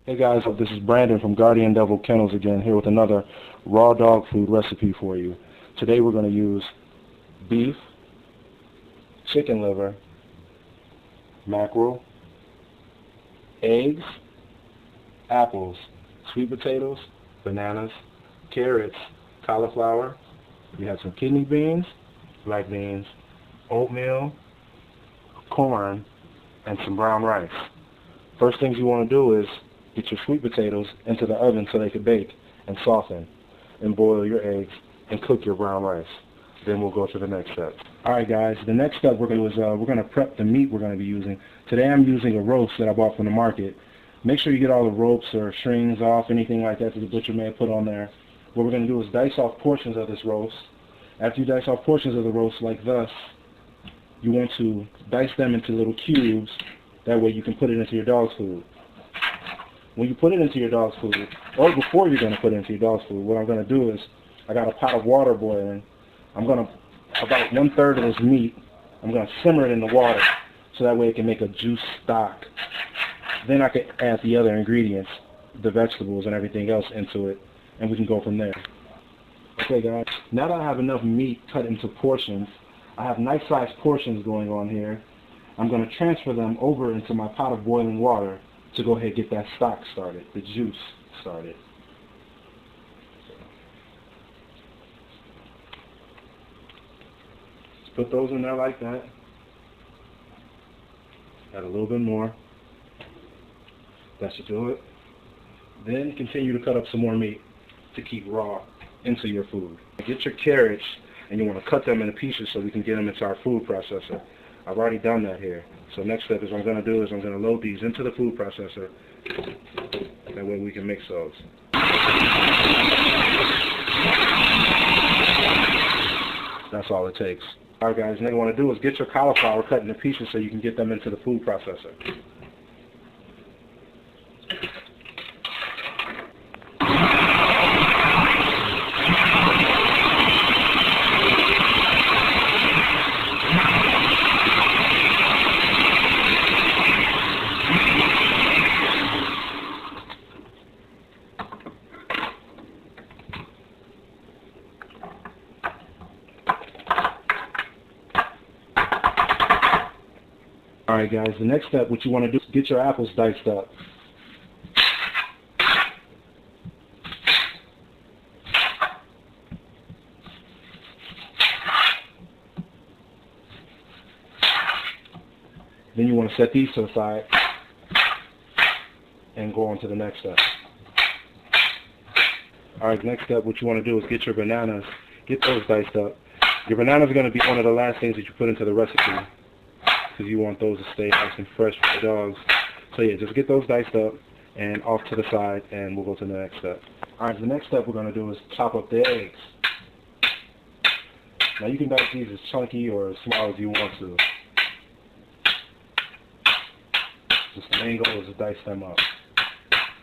Hey guys, this is Brandon from Guardian Devil Kennels again, here with another raw dog food recipe for you. Today we're going to use beef, chicken liver, mackerel, eggs, apples, sweet potatoes, bananas, carrots, cauliflower. We have some kidney beans, black beans, oatmeal, corn, and some brown rice. First things you want to do is get your sweet potatoes into the oven so they can bake and soften, and boil your eggs and cook your brown rice. Then we'll go to the next step. Alright guys, the next step we're going to do is we're going to prep the meat we're going to be using. Today I'm using a roast that I bought from the market. Make sure you get all the ropes or strings off, anything like that the butcher may have put on there. What we're going to do is dice off portions of this roast. After you dice off portions of the roast like thus, you want to dice them into little cubes. That way you can put it into your dog's food. When you put it into your dog's food, or before you're going to put it into your dog's food, what I'm going to do is, I got a pot of water boiling. I'm going to, about 1/3 of this meat, I'm going to simmer it in the water, so that way it can make a juice stock. Then I can add the other ingredients, the vegetables and everything else into it, and we can go from there. Okay guys, now that I have enough meat cut into portions, I have nice sized portions going on here. I'm going to transfer them over into my pot of boiling water to go ahead and get that stock started, the juice started. Just put those in there like that. Add a little bit more. That should do it. Then continue to cut up some more meat to keep raw into your food. Get your carrots, and you want to cut them into pieces so we can get them into our food processor. I've already done that here. So next step is what I'm going to do is I'm going to load these into the food processor. That way we can mix those. That's all it takes. Alright guys, now what you want to do is get your cauliflower cut into pieces so you can get them into the food processor. Alright guys, the next step, what you want to do is get your apples diced up. Then you want to set these to the side and go on to the next step. Alright, next step, what you want to do is get your bananas, get those diced up. Your bananas are going to be one of the last things that you put into the recipe, because you want those to stay nice and fresh for the dogs. So yeah, just get those diced up and off to the side, and we'll go to the next step. Alright, the next step we're going to do is chop up the eggs. Now you can dice these as chunky or as small as you want to. Just the main goal is to dice them up.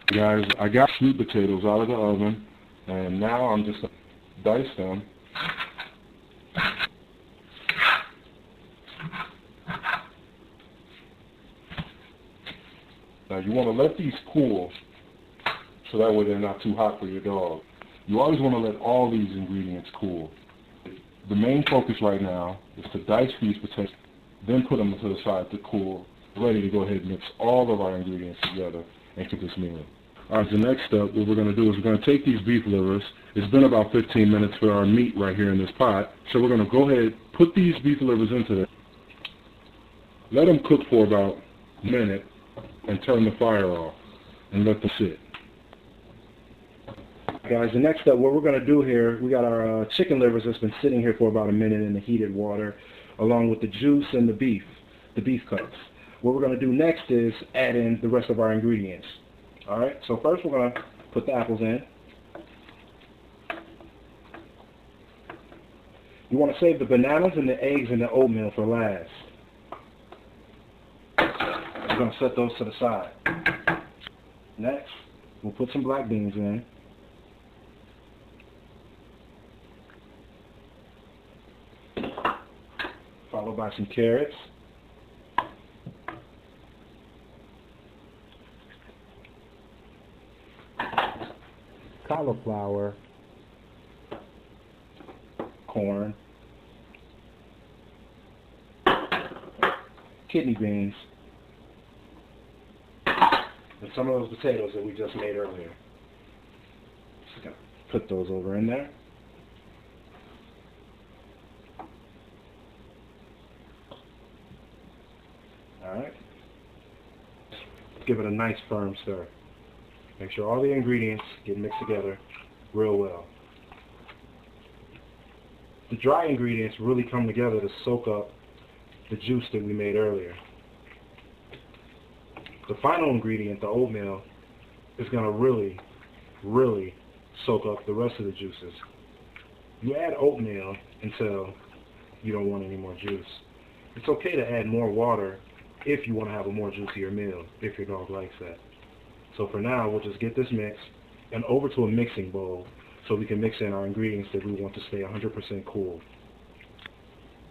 Guys, I got sweet potatoes out of the oven, and now I'm just going to dice them. Now you want to let these cool, so that way they're not too hot for your dog. You always want to let all these ingredients cool. The main focus right now is to dice these potatoes, then put them to the side to cool, ready to go ahead and mix all of our ingredients together and cook this meal. Alright, the next step, what we're going to do is we're going to take these beef livers. It's been about 15 minutes for our meat right here in this pot, so we're going to go ahead, put these beef livers into there, let them cook for about a minute, and turn the fire off and let them sit. Guys, the next step, what we're going to do here, we got our chicken livers that's been sitting here for about a minute in the heated water, along with the juice and the beef cuts. What we're going to do next is add in the rest of our ingredients. Alright, so first we're going to put the apples in. You want to save the bananas and the eggs and the oatmeal for last. We're going to set those to the side. Next, we'll put some black beans in. Followed by some carrots. cauliflower, corn, kidney beans, and some of those potatoes that we just made earlier. Just gonna put those over in there. Alright. Give it a nice firm stir. Make sure all the ingredients get mixed together real well. The dry ingredients really come together to soak up the juice that we made earlier. The final ingredient, the oatmeal, is going to really soak up the rest of the juices. You add oatmeal until you don't want any more juice. It's okay to add more water if you want to have a more juicier meal, if your dog likes that. So for now, we'll just get this mixed and over to a mixing bowl so we can mix in our ingredients that we want to stay 100% cool.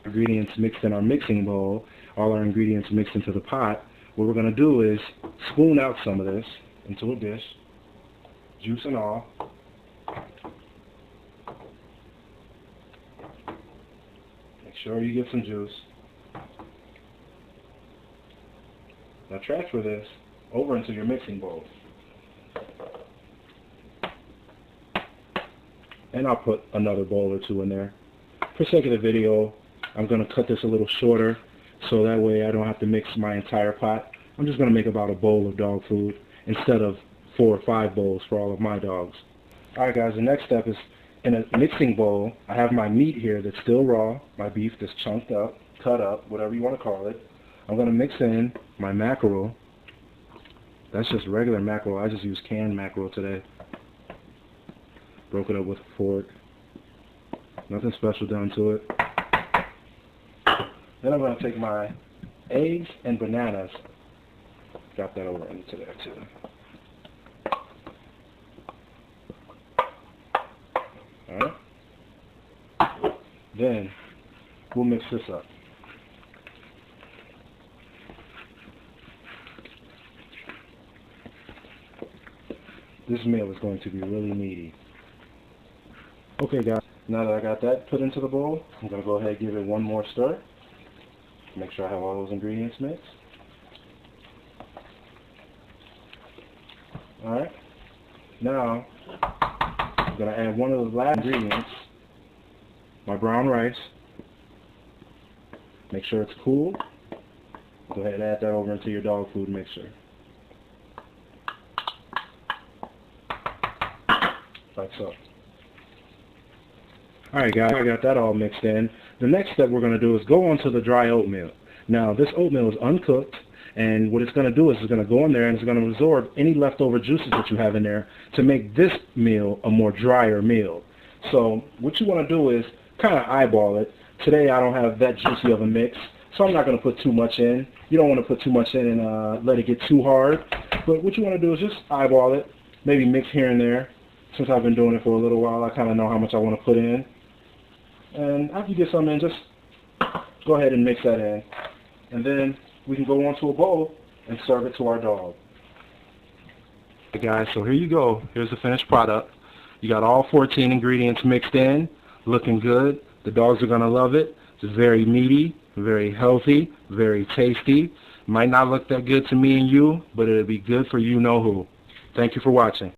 Ingredients mixed in our mixing bowl, all our ingredients mixed into the pot. What we're going to do is spoon out some of this into a dish, juice and all. Make sure you get some juice. Now transfer this over into your mixing bowl. And I'll put another bowl or two in there. For sake of the video, I'm going to cut this a little shorter so that way I don't have to mix my entire pot. I'm just going to make about a bowl of dog food instead of 4 or 5 bowls for all of my dogs. Alright guys, the next step is in a mixing bowl, I have my meat here that's still raw, my beef that's chunked up, cut up, whatever you want to call it. I'm going to mix in my mackerel. That's just regular mackerel. I just use canned mackerel today. Broke it up with a fork. Nothing special done to it. Then I'm going to take my eggs and bananas. Drop that over into there too. Alright. Then we'll mix this up. This meal is going to be really meaty. Okay guys, now that I got that put into the bowl, I'm going to go ahead and give it one more stir. Make sure I have all those ingredients mixed. Alright, now I'm going to add one of the last ingredients, my brown rice. Make sure it's cool. Go ahead and add that over into your dog food mixture. Like so. Alright guys, I got that all mixed in. The next step we're going to do is go on to the dry oatmeal. Now this oatmeal is uncooked, and what it's going to do is it's going to go in there and it's going to absorb any leftover juices that you have in there to make this meal a more drier meal. So what you want to do is kind of eyeball it. Today I don't have that juicy of a mix, so I'm not going to put too much in. You don't want to put too much in and let it get too hard. But what you want to do is just eyeball it, maybe mix here and there. Since I've been doing it for a little while, I kind of know how much I want to put in. And after you get some in, just go ahead and mix that in. And then we can go onto a bowl and serve it to our dog. Hey guys, so here you go. Here's the finished product. You got all 14 ingredients mixed in, looking good. The dogs are going to love it. It's very meaty, very healthy, very tasty. Might not look that good to me and you, but it'll be good for you know who. Thank you for watching.